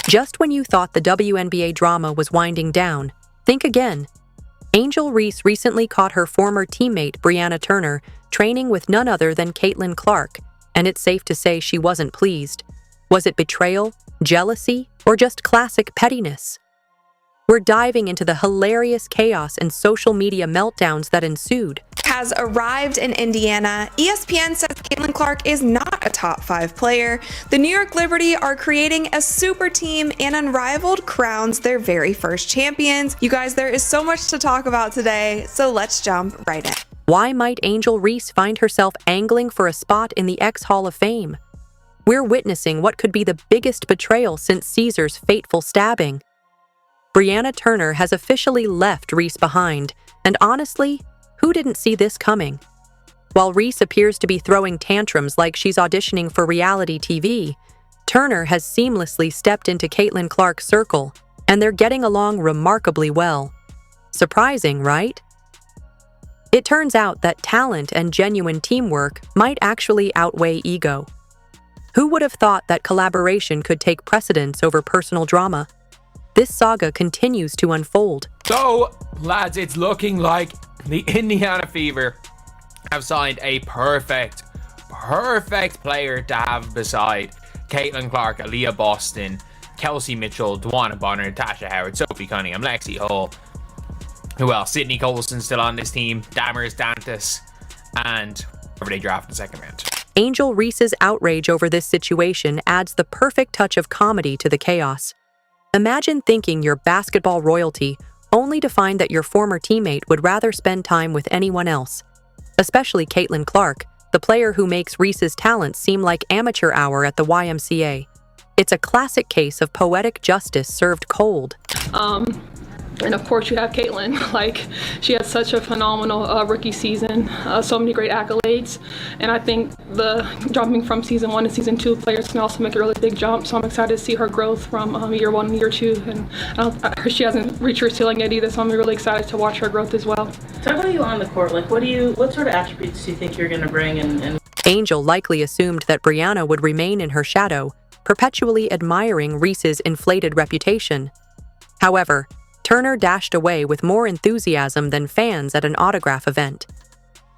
Just when you thought the WNBA drama was winding down, think again. Angel Reese recently caught her former teammate Brianna Turner training with none other than Caitlin Clark, and it's safe to say she wasn't pleased. Was it betrayal, jealousy, or just classic pettiness? We're diving into the hilarious chaos and social media meltdowns that ensued. Has arrived in Indiana. ESPN says Caitlin Clark is not a top 5 player. The New York Liberty are creating a super team, and Unrivaled crowns their very first champions. You guys, there is so much to talk about today, so let's jump right in. Why might Angel Reese find herself angling for a spot in the X Hall of Fame? We're witnessing what could be the biggest betrayal since Caesar's fateful stabbing. Brianna Turner has officially left Reese behind, and honestly, who didn't see this coming? While Reese appears to be throwing tantrums like she's auditioning for reality TV, Turner has seamlessly stepped into Caitlin Clark's circle, and they're getting along remarkably well. Surprising, right? It turns out that talent and genuine teamwork might actually outweigh ego. Who would have thought that collaboration could take precedence over personal drama? This saga continues to unfold. So, lads, it's looking like the Indiana Fever have signed a perfect player to have beside Caitlin Clark, Aaliyah Boston, Kelsey Mitchell, Dwana Bonner, Tasha Howard, Sophie Cunningham, Lexi Hull. Who else? Sydney Colson's still on this team, Damaris Dantas, and whoever they draft in the second round. Angel Reese's outrage over this situation adds the perfect touch of comedy to the chaos. Imagine thinking you're basketball royalty, only to find that your former teammate would rather spend time with anyone else. Especially Caitlin Clark, the player who makes Reese's talents seem like amateur hour at the YMCA. It's a classic case of poetic justice served cold. And of course you have Caitlin, she had such a phenomenal rookie season, so many great accolades, and I think the jumping from season 1 to season 2 players can also make a really big jump, so I'm excited to see her growth from year 1 and year 2, and she hasn't reached her ceiling yet either, so I'm really excited to watch her growth as well. Talk about you on the court, what sort of attributes do you think you're going to bring and Angel likely assumed that Brianna would remain in her shadow, perpetually admiring Reese's inflated reputation. However, Turner dashed away with more enthusiasm than fans at an autograph event.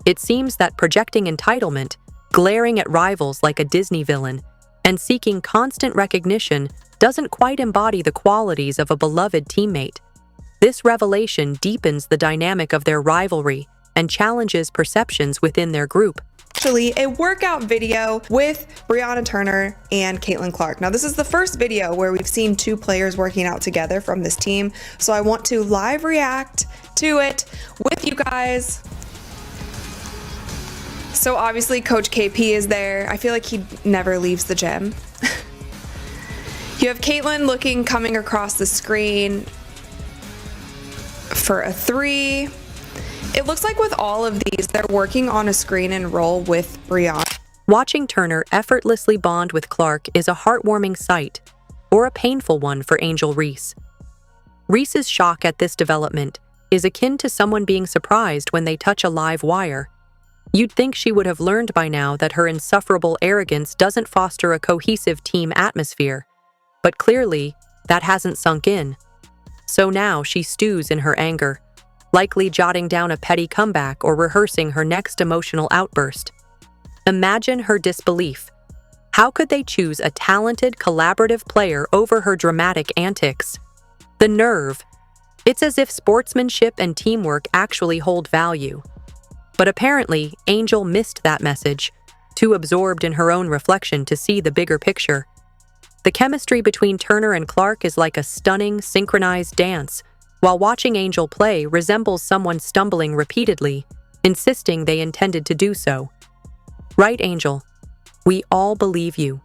It seems that projecting entitlement, glaring at rivals like a Disney villain, and seeking constant recognition doesn't quite embody the qualities of a beloved teammate. This revelation deepens the dynamic of their rivalry and challenges perceptions within their group. Actually, a workout video with Brianna Turner and Caitlin Clark. Now, this is the first video where we've seen 2 players working out together from this team, so I want to live react to it with you guys. So obviously, Coach KP is there. I feel like he never leaves the gym. You have Caitlin coming across the screen for a 3. It looks like with all of these, they're working on a screen and roll with Brianna. Watching Turner effortlessly bond with Clark is a heartwarming sight, or a painful one for Angel Reese. Reese's shock at this development is akin to someone being surprised when they touch a live wire. You'd think she would have learned by now that her insufferable arrogance doesn't foster a cohesive team atmosphere, but clearly, that hasn't sunk in. So now she stews in her anger, likely jotting down a petty comeback or rehearsing her next emotional outburst. Imagine her disbelief. How could they choose a talented, collaborative player over her dramatic antics? The nerve. It's as if sportsmanship and teamwork actually hold value. But apparently, Angel missed that message, too absorbed in her own reflection to see the bigger picture. The chemistry between Turner and Clark is like a stunning, synchronized dance, while watching Angel play resembles someone stumbling repeatedly, insisting they intended to do so. Right, Angel? We all believe you.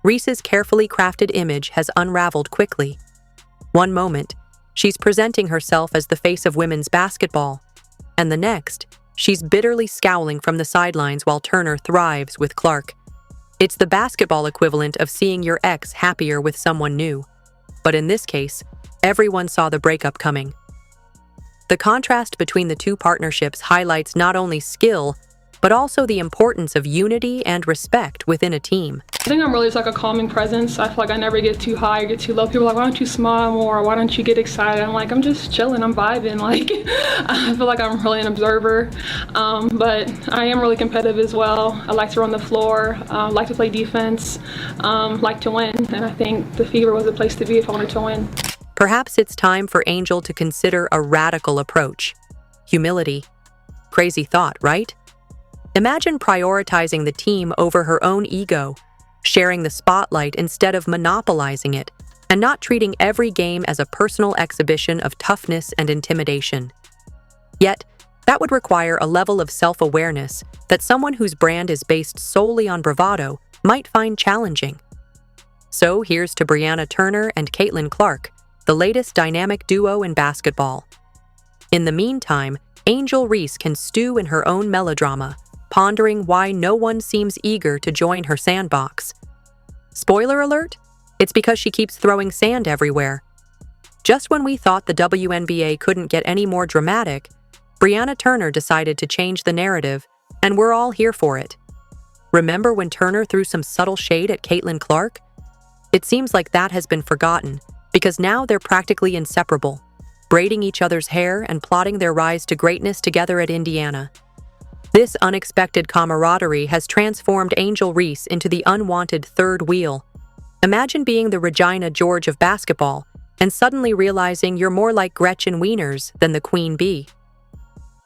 Reese's carefully crafted image has unraveled quickly. One moment, she's presenting herself as the face of women's basketball, and the next, she's bitterly scowling from the sidelines while Turner thrives with Clark. It's the basketball equivalent of seeing your ex happier with someone new. But in this case, everyone saw the breakup coming. The contrast between the 2 partnerships highlights not only skill, but also the importance of unity and respect within a team. I think I'm really just like a calming presence. I feel like I never get too high or get too low. People are like, why don't you smile more? Why don't you get excited? I'm like, I'm just chilling, I'm vibing. Like, I feel like I'm really an observer, but I am really competitive as well. I like to run the floor, like to play defense, like to win, and I think the Fever was the place to be if I wanted to win. Perhaps it's time for Angel to consider a radical approach. Humility. Crazy thought, right? Imagine prioritizing the team over her own ego, sharing the spotlight instead of monopolizing it, and not treating every game as a personal exhibition of toughness and intimidation. Yet, that would require a level of self-awareness that someone whose brand is based solely on bravado might find challenging. So here's to Brianna Turner and Caitlin Clark, the latest dynamic duo in basketball. In the meantime, Angel Reese can stew in her own melodrama, pondering why no one seems eager to join her sandbox. Spoiler alert, it's because she keeps throwing sand everywhere. Just when we thought the WNBA couldn't get any more dramatic, Brianna Turner decided to change the narrative, and we're all here for it. Remember when Turner threw some subtle shade at Caitlin Clark? It seems like that has been forgotten, because now they're practically inseparable, braiding each other's hair and plotting their rise to greatness together at Indiana. This unexpected camaraderie has transformed Angel Reese into the unwanted third wheel. Imagine being the Regina George of basketball and suddenly realizing you're more like Gretchen Wieners than the Queen Bee.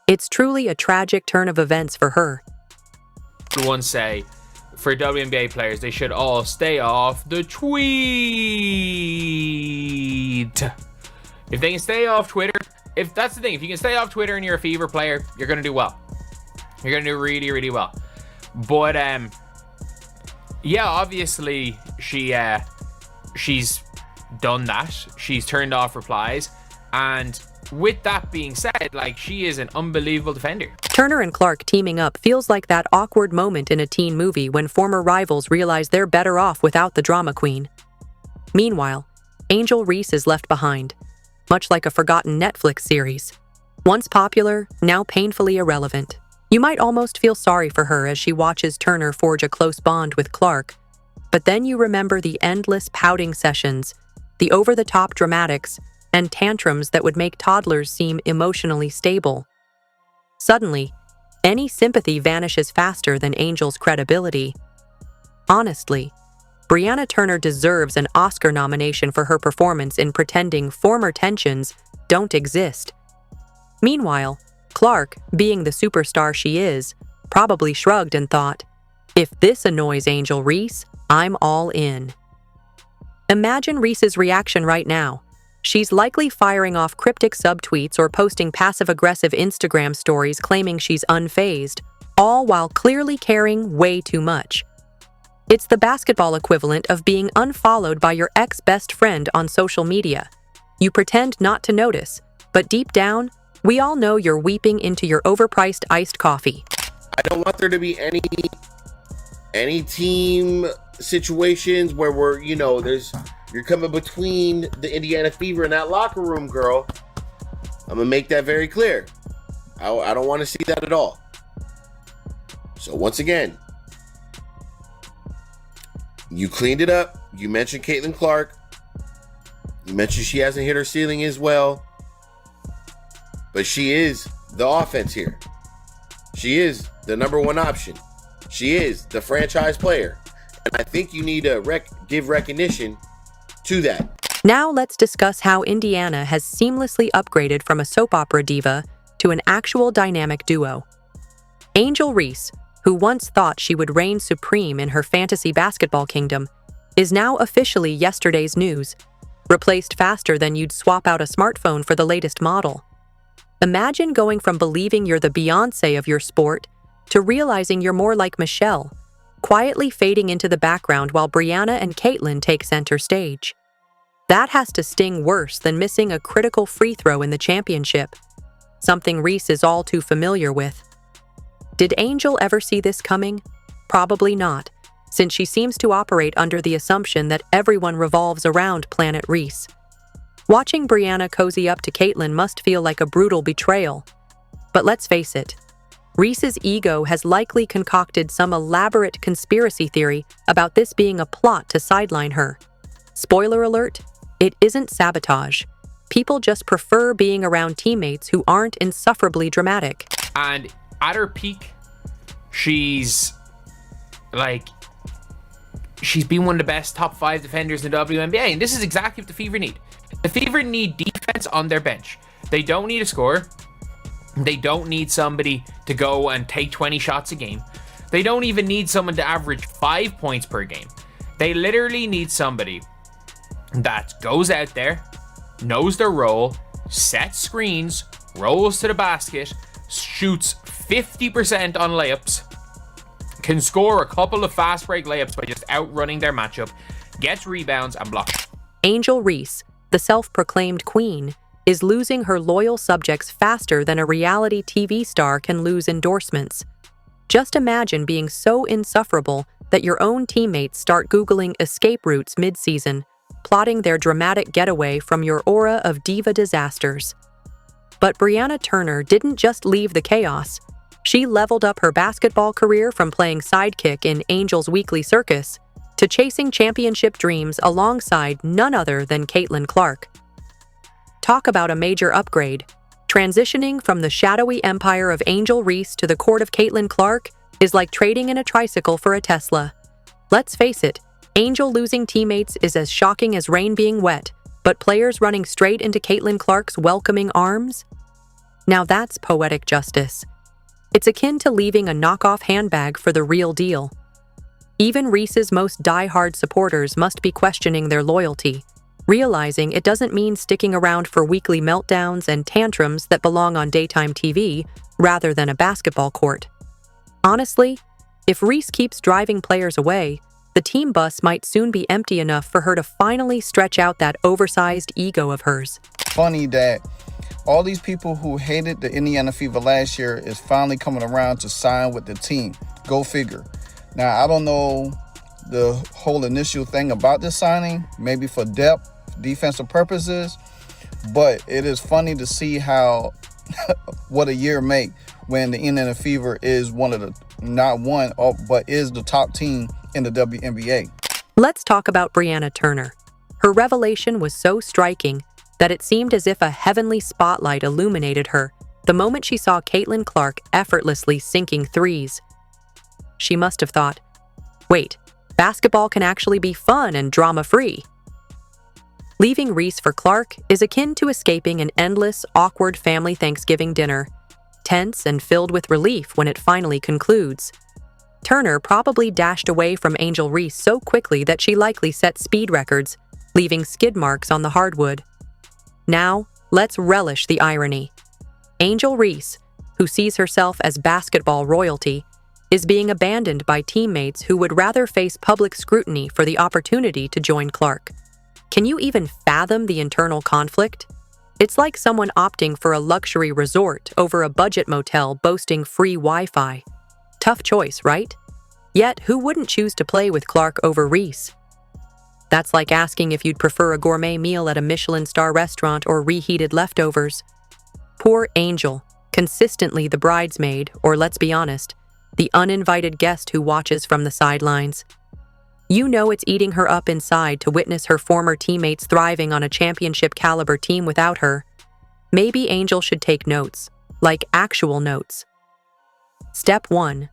It's truly a tragic turn of events for her. One say, for WNBA players, they should all stay off the tweet. If they can stay off Twitter, if that's the thing, if you can stay off Twitter and you're a Fever player, you're going to do well. You're going to do really, really well. But, yeah, obviously, she's done that. She's turned off replies. And with that being said, like, she is an unbelievable defender. Turner and Clark teaming up feels like that awkward moment in a teen movie when former rivals realize they're better off without the drama queen. Meanwhile, Angel Reese is left behind, much like a forgotten Netflix series. Once popular, now painfully irrelevant. You might almost feel sorry for her as she watches Turner forge a close bond with Clark. But then you remember the endless pouting sessions, the over-the-top dramatics, and tantrums that would make toddlers seem emotionally stable. Suddenly, any sympathy vanishes faster than Angel's credibility. Honestly, Brianna Turner deserves an Oscar nomination for her performance in pretending former tensions don't exist. Meanwhile, Clark, being the superstar she is, probably shrugged and thought, if this annoys Angel Reese, I'm all in. Imagine Reese's reaction right now. She's likely firing off cryptic subtweets or posting passive-aggressive Instagram stories claiming she's unfazed, all while clearly caring way too much. It's the basketball equivalent of being unfollowed by your ex-best friend on social media. You pretend not to notice, but deep down, we all know you're weeping into your overpriced iced coffee. I don't want there to be any team situations where you're coming between the Indiana Fever and that locker room, girl. I'm gonna make that very clear. I don't want to see that at all. So once again, you cleaned it up. You mentioned Caitlin Clark. You mentioned she hasn't hit her ceiling as well. But she is the offense here. She is the number one option. She is the franchise player. And I think you need to give recognition to that. Now let's discuss how Indiana has seamlessly upgraded from a soap opera diva to an actual dynamic duo. Angel Reese, who once thought she would reign supreme in her fantasy basketball kingdom, is now officially yesterday's news, replaced faster than you'd swap out a smartphone for the latest model. Imagine going from believing you're the Beyoncé of your sport to realizing you're more like Michelle, quietly fading into the background while Brianna and Caitlin take center stage. That has to sting worse than missing a critical free throw in the championship, something Reese is all too familiar with. Did Angel ever see this coming? Probably not, since she seems to operate under the assumption that everyone revolves around Planet Reese. Watching Brianna cozy up to Caitlin must feel like a brutal betrayal. But let's face it, Reese's ego has likely concocted some elaborate conspiracy theory about this being a plot to sideline her. Spoiler alert, it isn't sabotage. People just prefer being around teammates who aren't insufferably dramatic. And at her peak, she's been one of the best top 5 defenders in the WNBA, and this is exactly what the Fever need. The Fever need defense on their bench. They don't need a scorer. They don't need somebody to go and take 20 shots a game. They don't even need someone to average 5 points per game. They literally need somebody that goes out there, knows their role, sets screens, rolls to the basket, shoots 50% on layups, can score a couple of fast break layups by just outrunning their matchup, gets rebounds and blocks. Angel Reese, the self-proclaimed queen, is losing her loyal subjects faster than a reality TV star can lose endorsements. Just imagine being so insufferable that your own teammates start Googling escape routes mid-season, plotting their dramatic getaway from your aura of diva disasters. But Brianna Turner didn't just leave the chaos. She leveled up her basketball career from playing sidekick in Angel's Weekly Circus to chasing championship dreams alongside none other than Caitlin Clark. Talk about a major upgrade. Transitioning from the shadowy empire of Angel Reese to the court of Caitlin Clark is like trading in a tricycle for a Tesla. Let's face it, Angel losing teammates is as shocking as rain being wet, but players running straight into Caitlin Clark's welcoming arms? Now that's poetic justice. It's akin to leaving a knockoff handbag for the real deal. Even Reese's most die-hard supporters must be questioning their loyalty, realizing it doesn't mean sticking around for weekly meltdowns and tantrums that belong on daytime TV rather than a basketball court. Honestly, if Reese keeps driving players away, the team bus might soon be empty enough for her to finally stretch out that oversized ego of hers. Funny that all these people who hated the Indiana Fever last year is finally coming around to sign with the team. Go figure. Now, I don't know the whole initial thing about this signing, maybe for depth, defensive purposes, but it is funny to see how what a year make when the Indiana Fever is one of the, not one, but is the top team in the WNBA. Let's talk about Brianna Turner. Her revelation was so striking that it seemed as if a heavenly spotlight illuminated her the moment she saw Caitlin Clark effortlessly sinking threes. She must have thought, wait, basketball can actually be fun and drama-free. Leaving Reese for Clark is akin to escaping an endless, awkward family Thanksgiving dinner, tense and filled with relief when it finally concludes. Turner probably dashed away from Angel Reese so quickly that she likely set speed records, leaving skid marks on the hardwood. Now, let's relish the irony. Angel Reese, who sees herself as basketball royalty, is being abandoned by teammates who would rather face public scrutiny for the opportunity to join Clark. Can you even fathom the internal conflict? It's like someone opting for a luxury resort over a budget motel boasting free Wi-Fi. Tough choice, right? Yet, who wouldn't choose to play with Clark over Reese? That's like asking if you'd prefer a gourmet meal at a Michelin star restaurant or reheated leftovers. Poor Angel, consistently the bridesmaid, or let's be honest, the uninvited guest who watches from the sidelines. You know it's eating her up inside to witness her former teammates thriving on a championship-caliber team without her. Maybe Angel should take notes, like actual notes. Step 1.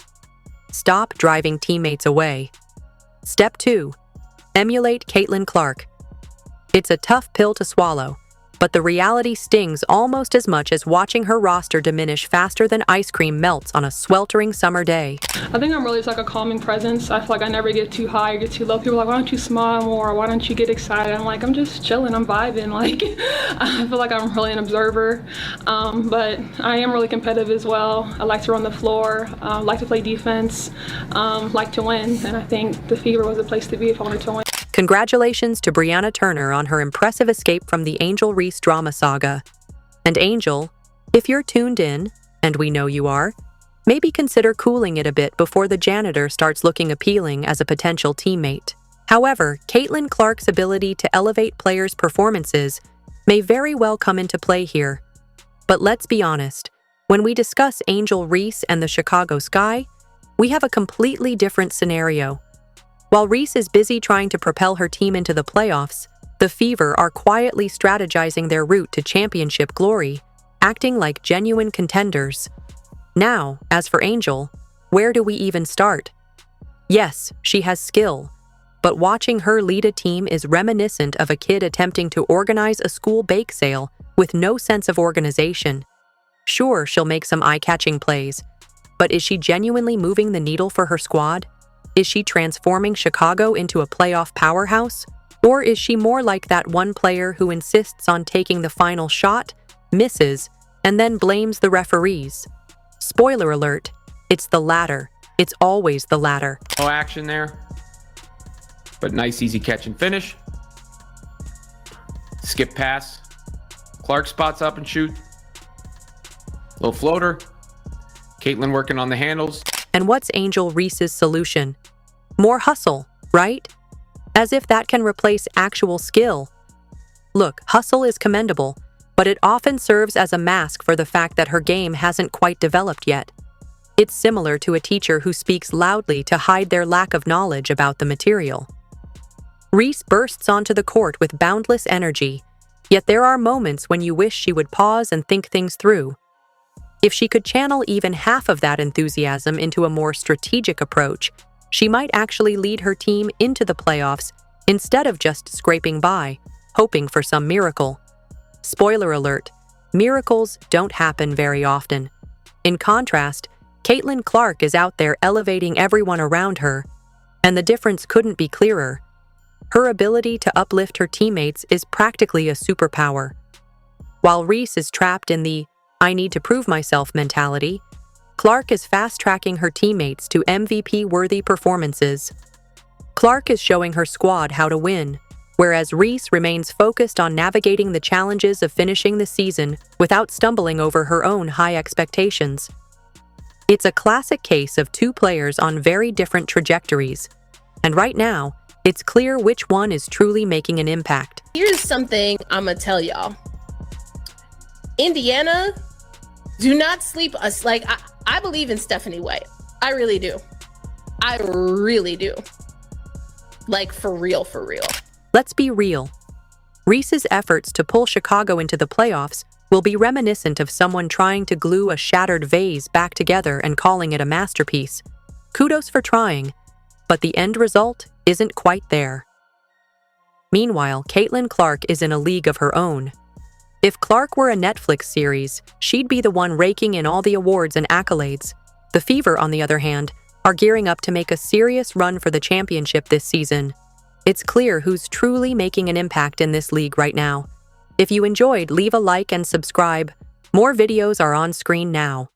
Stop driving teammates away. Step 2. Emulate Caitlin Clark. It's a tough pill to swallow, but the reality stings almost as much as watching her roster diminish faster than ice cream melts on a sweltering summer day. I think I'm really just like a calming presence. I feel like I never get too high or get too low. People are like, why don't you smile more? Why don't you get excited? I'm like, I'm just chilling, I'm vibing. Like, I feel like I'm really an observer, but I am really competitive as well. I like to run the floor, like to play defense, like to win, and I think the Fever was a place to be if I wanted to win. Congratulations to Brianna Turner on her impressive escape from the Angel Reese drama saga. And Angel, if you're tuned in, and we know you are, maybe consider cooling it a bit before the janitor starts looking appealing as a potential teammate. However, Caitlin Clark's ability to elevate players' performances may very well come into play here. But let's be honest, when we discuss Angel Reese and the Chicago Sky, we have a completely different scenario. While Reese is busy trying to propel her team into the playoffs, the Fever are quietly strategizing their route to championship glory, acting like genuine contenders. Now, as for Angel, where do we even start? Yes, she has skill, but watching her lead a team is reminiscent of a kid attempting to organize a school bake sale with no sense of organization. Sure, she'll make some eye-catching plays, but is she genuinely moving the needle for her squad? Is she transforming Chicago into a playoff powerhouse? Or is she more like that one player who insists on taking the final shot, misses, and then blames the referees? Spoiler alert, it's the latter. It's always the latter. No action there, but nice easy catch and finish. Skip pass. Clark spots up and shoot. Little floater. Caitlin working on the handles. And what's Angel Reese's solution? More hustle, right? As if that can replace actual skill. Look, hustle is commendable, but it often serves as a mask for the fact that her game hasn't quite developed yet. It's similar to a teacher who speaks loudly to hide their lack of knowledge about the material. Reese bursts onto the court with boundless energy, yet there are moments when you wish she would pause and think things through. If she could channel even half of that enthusiasm into a more strategic approach, she might actually lead her team into the playoffs instead of just scraping by, hoping for some miracle. Spoiler alert, miracles don't happen very often. In contrast, Caitlin Clark is out there elevating everyone around her, and the difference couldn't be clearer. Her ability to uplift her teammates is practically a superpower. While Reese is trapped in the "I need to prove myself" mentality, Clark is fast-tracking her teammates to MVP-worthy performances. Clark is showing her squad how to win, whereas Reese remains focused on navigating the challenges of finishing the season without stumbling over her own high expectations. It's a classic case of two players on very different trajectories, and right now, it's clear which one is truly making an impact. Here's something I'm gonna tell y'all. Indiana, do not sleep us. Like, I believe in Stephanie White. I really do. I really do. Like, for real, for real. Let's be real. Reese's efforts to pull Chicago into the playoffs will be reminiscent of someone trying to glue a shattered vase back together and calling it a masterpiece. Kudos for trying, but the end result isn't quite there. Meanwhile, Caitlin Clark is in a league of her own. If Clark were a Netflix series, she'd be the one raking in all the awards and accolades. The Fever, on the other hand, are gearing up to make a serious run for the championship this season. It's clear who's truly making an impact in this league right now. If you enjoyed, leave a like and subscribe. More videos are on screen now.